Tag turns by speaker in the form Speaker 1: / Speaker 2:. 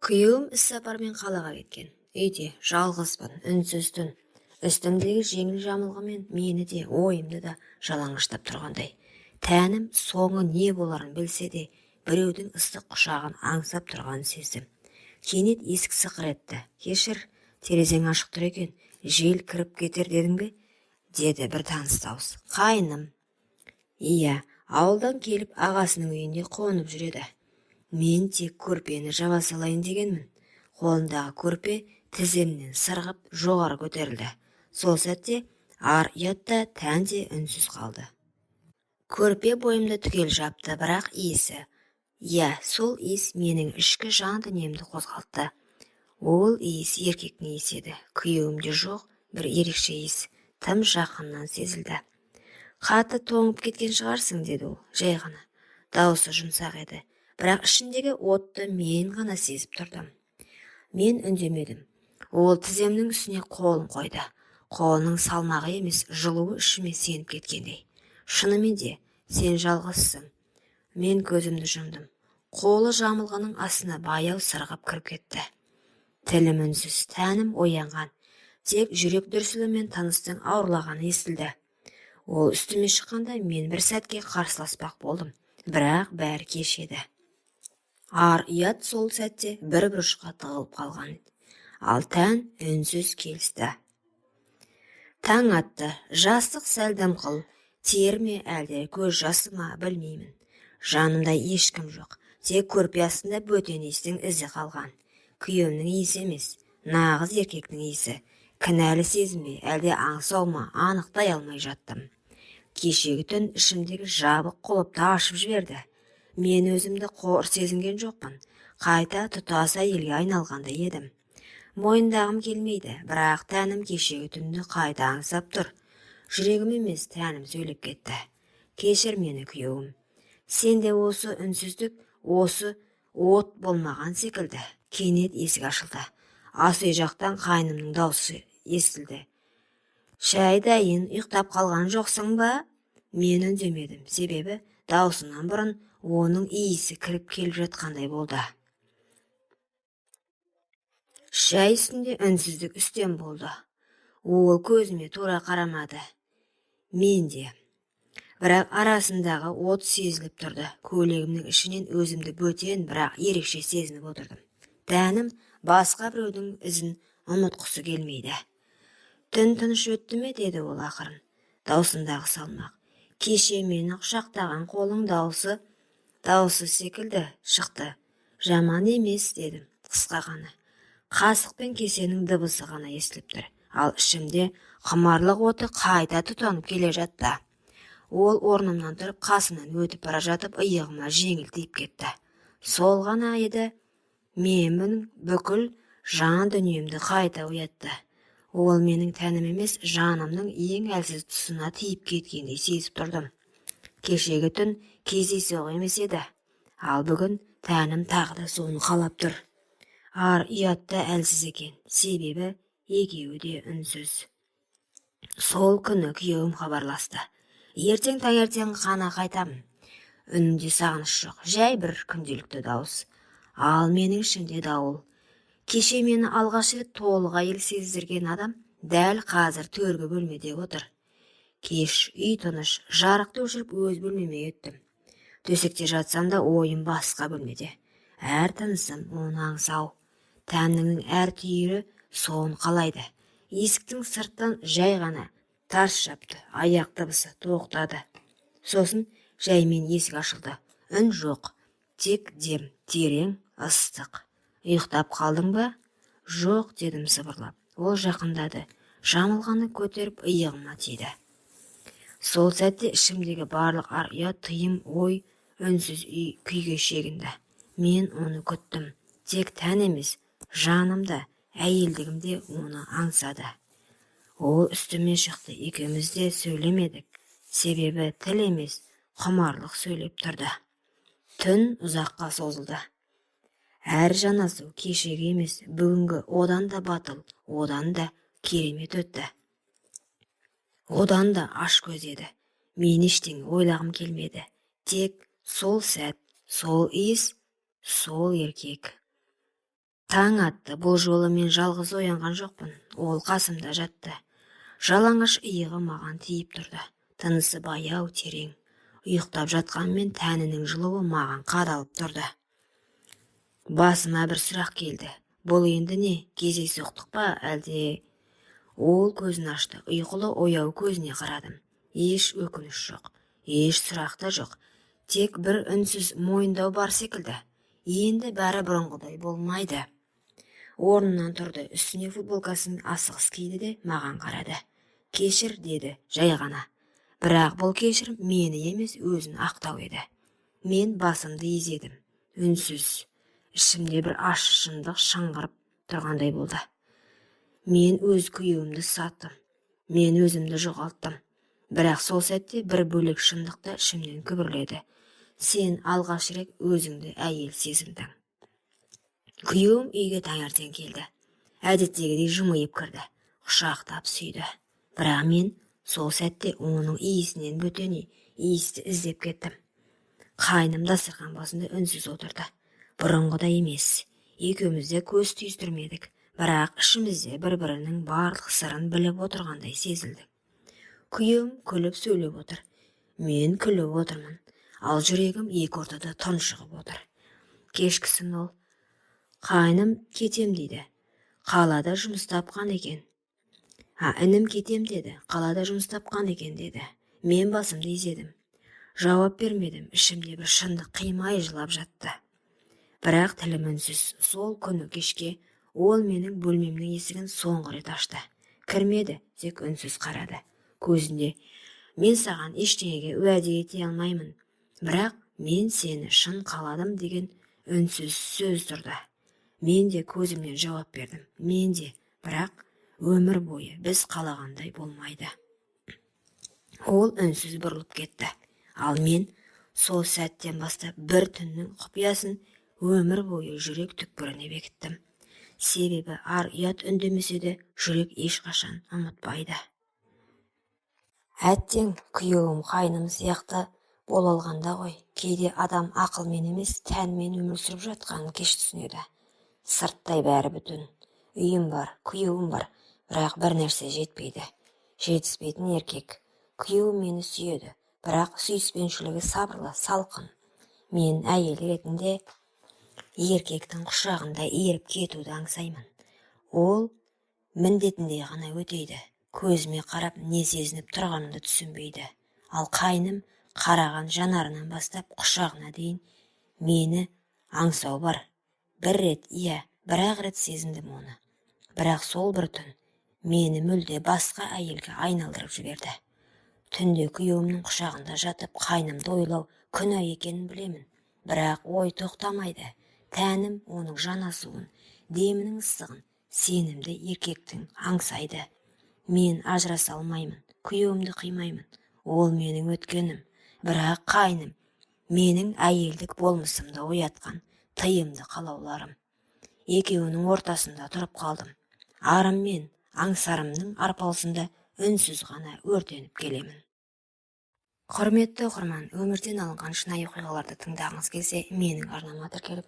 Speaker 1: Күйеуім іссапармен қалаға кеткен. Үйде жалғызбын, үнсіз түн. Үстімдегі жеңіл жамылғымен мені де, ойымды да жалаңаштап тұрғандай. Тәнім соңы не боларын білсе де, біреудің ыстық құшағын аңсап тұрғанын сездім. Кенет есік сықыр етті. Кешір, терезең ашық тұр екен, жел кіріп кетер дедің бе? Деді бір таныс дауыс. Қайным. Иә, ауылдан келіп ағасының үйінде қонып жүреді. Мен тек көрпені жаба салайын дегенмін. Қолындағы көрпе тіземнен сырғып жоғары көтерілді. Сол сәтте ар ұят та тән де үнсіз қалды. Көрпе бойымды түгел жапты, бірақ иісі. Иә, сол иіс менің ішкі жан дүниемді қозғалтты. Ол иіс еркектің иісі еді. Күйеуімде жоқ бір ерекше иіс, тым жақыннан сезілді. Қатты тоңып кеткен шығарсың, деді ол, жай ғана. Дауысы жұмсақ еді, бірақ ішіндегі отты мен ғана сезіп тұрдым. Мен үндемедім. Ол тіземнің үстіне қолын қойды. Қолының салмағы емес, жылуы ішіме сеніп кеткендей. Шынымен де, сен жалғызсың. Мен көзімді жұмдым. Қолы жамылғының астына баяу сырғып кіріп кетті. Тілім үнсіз, тәнім оянған. Тек жүрек дүрсілімен тыныстың ауырлағаны естілді. Ол үстіме шыққанда мен бір сәтке қарсыласпақ болдым, бірақ бәрі кеш еді. Ар ұят сол сәтте бір бұрышқа тығылып қалған, ал тән үнсіз келісті. Таң атты, жастық сәл дымқыл, тер ме әлде көз жасы ма білмеймін. Жанымда ешкім жоқ, тек көрпе астында бөтен иістің ізі қалған. Күйеуімнің иісі емес, нағыз еркектің иісі. Кінәлі сезінбе, әлде аңсау ма, анықтай алмай жаттым. Кешегі түн ішімдегі жабық құлыпты ашып жіберді. Мен өзімді қор сезінген жоқпын. Қайта тұтас әйелге айналғандай едім. Мойындағым келмейді, бірақ тәнім кешегі түнді қайта аңсап тұр. Жүрегім емес, тәнім сөйлеп кетті. Кешір мені, күйеуім. Сенде осы үнсіздік, осы от болмаған секілді. Кенет есік ашылды. Ас үй жақтан қайнымның даусы естілді. Шәй дайын, ұйықтап қалған жоқсың ба? Мен үндемедім, себебі даусынан бұрын оның иісі кіріп келіп жатқандай болды. Шәй үстінде үнсіздік үстем болды. Ол көзіме тура қарамады. Мен де. Бірақ арасындағы от сезіліп тұрды. Көйлегімнің ішінен өзімді бөтен, бірақ ерекше сезініп отырдым. Тәнім басқа біреудің ізін ұмытқысы келмейді. Түн тыныш өтті ме, деді ол ақырын. Даусындағы салмақ. Кеше мені құшақтаған қолың дауысы секілді шықты. Жаман емес, дедім, қысқа ғана. Қасық пен кесенің дыбысы ғана естіліп тұр. Ал ішімде құмарлық оты қайта тұтанып келе жатты. Ол орнымнан тұрып қасымнан өтіп бара жатып иығыма жеңіл тиіп кетті. Сол ғана еді, мен бүкіл жан дүниемді қайта оятты. Ол менің тәнім емес, жанымның ең әлсіз тұсына тиіп кеткендей сезіп тұрдым. Кешегі түн кездейсоқ емес еді, ал бүгін тәнім тағы да соны қалап тұр. Ар ұятта әлсіз екен, себебі екеуі де үнсіз. Сол күні күйеуім хабарласты. Ертең таңертең ғана қайтамын. Үнінде сағыныш жоқ, жай бір күнделікті дауыс. Ал менің ішімде дауыл. Кеше мені алғаш рет толық әйел сездірген адам дәл қазір төргі бөлмеде отыр. Кеш үй тыныш, жарықты өшіріп өз бөлмеме кеттім. Төсекте жатсам да ойым басқа бөлмеде. Әр тынысым оны аңсау. Тәннің әр түйірі соны қалайды. Есіктің сырттан жай ғана тарс жапты, аяқ дыбысы тоқтады. Сосын жаймен есік ашылды. Үн жоқ, тек дем, терең, ыстық. Ұйықтап қалдың ба? Жоқ, дедім сыбырлап. Ол жақындады. Жамылғаны көтеріп иығыма тиді. Сол сәтте ішімдегі барлық ар ұят, тыйым, ой, үнсіз күйге шегінді. Мен оны күттім. Тек тән емес, жанымда, әйелдігімде оны аңсады. Ол үстіме шықты, екеуміз де сөйлемедік. Себебі тіл емес, құмарлық сөйлеп тұрды. Түн ұзаққа созылды. Әр жанасу кешегі емес, бүгінгі одан да батыл, одан да керемет өтті. Одан да аш көз еді. Мен ештеңе ойлағым келмеді. Тек сол сәт, сол иіс, сол еркек. Таң атты. Бұл жолы мен жалғыз оянған жоқпын. Ол қасымда жатты. Жалаңаш иығы маған тиіп тұрды. Тынысы баяу, терең. Ұйықтап жатқанмен тәнінің жылуы маған қадалып тұрды. Басыма бір сұрақ келді. Бұл енді не? Кездейсоқтық па, әлде? Ол көзін ашты. Ұйқылы ояу көзіне қарадым. Еш өкініш жоқ. Еш сұрақ та жоқ. Тек бір үнсіз мойындау бар секілді. Енді бәрі бұрынғыдай болмайды. Орнынан тұрды. Үстіне футболкасын асығыс киді де маған қарады. Кешір, деді, жай ғана. Бірақ бұл кешірім мені емес, өзін ақтау еді. Мен басымды изедім. Үнсіз. Ішімде бір ащы шындық шыңғырып тұрғандай болды. Мен өз күйеуімді саттым. Мен өзімді жоғалттым. Бірақ сол сәтте бір бөлек шындықты ішімнен күбірледі. Сен алғаш рет өзіңді әйел сезіндің. Күйеуім үйге таңертең келді. Әдеттегідей жымиып кірді. Құшақтап сүйді. Бірақ мен сол сәтте оның иісінен бөтен иісті іздеп кеттім. Қайным дастархан басында үнсіз отырды. Бұрынғыдай емес. Екеуміз де көз түйістірмедік. Бірақ ішімізде бір-бірінің барлық сырын біліп отырғандай сезілді. Күйеуім күліп сөйлеп отыр. Мен күліп отырмын. Ал жүрегім екі ортада тұншығып отыр. Кешкісін ол: қайным кетем дейді. Қалада жұмыс тапқан екен. Інім кетем деді. Қалада жұмыс тапқан екен деді. Мен басымды изедім. Жауап бермедім. Ішімде бір шындық қимай жылап жатты. Бірақ тілім үнсіз. Сол күні кешке ол менің бөлмемнің есігін соңғы рет ашты. Кірмеді, тек үнсіз қарады. Көзінде: мен саған ештеңеге уәде ете алмаймын. Бірақ мен сені шын қаладым деген үнсіз сөз тұрды. Мен де көзімнен жауап бердім. Мен де, бірақ өмір бойы біз қалағандай болмайды. Ол үнсіз бұрылып кетті. Ал мен сол сәттен бастап бір түннің құпиясын өмір бойы жүрек түкпіріне бекіттім. Себебі ар ұят үндемесе де жүрек ешқашан ұмытпайды. Әттең, күйеуім қайным сияқты бола алғанда ғой. Кейде адам ақылмен емес, тәнмен өмір сүріп жатқанын кеш түсінеді. Сырттай бәрі бүтін. Үйім бар, күйеуім бар, бірақ бір нәрсе жетпейді. Жетіспейтін еркек. Күйеуім мені сүйеді, бірақ сүйіспеншілігі сабырлы, салқын. Мен әйел ретінде еркектің құшағында еріп кетуді аңсаймын. Ол міндетіндей ғана өтейді. Көзіме қарап не сезініп тұрғанымды түсінбейді. Ал қайным қараған жанарынан бастап құшағына дейін мені аңсау бар. Бір рет, бір-ақ рет сезіндім оны. Бірақ сол бір түн мені мүлде басқа әйелге айналдырып жіберді. Түнде күйеуімнің құшағында жатып қайнымды ойлау күнә екенін білемін. Бірақ ой тоқтамайды. Тәнім оның жанасуын, демінің ыстығын, сенімді еркектің аңсайды. Мен ажыраса алмаймын, күйеуімді қимаймын. Ол менің өткенім. Бірақ қайным менің әйелдік болмысымды оятқан тыйымды қалауларым. Екеуінің ортасында тұрып қалдым. Арым мен аңсарымның арпалысында үнсіз ғана өртеніп келемін. Құрметті оқырман, өмірден алынған шынайы оқиғаларды тыңдағыңыз келсе, менің арнама тіркеліп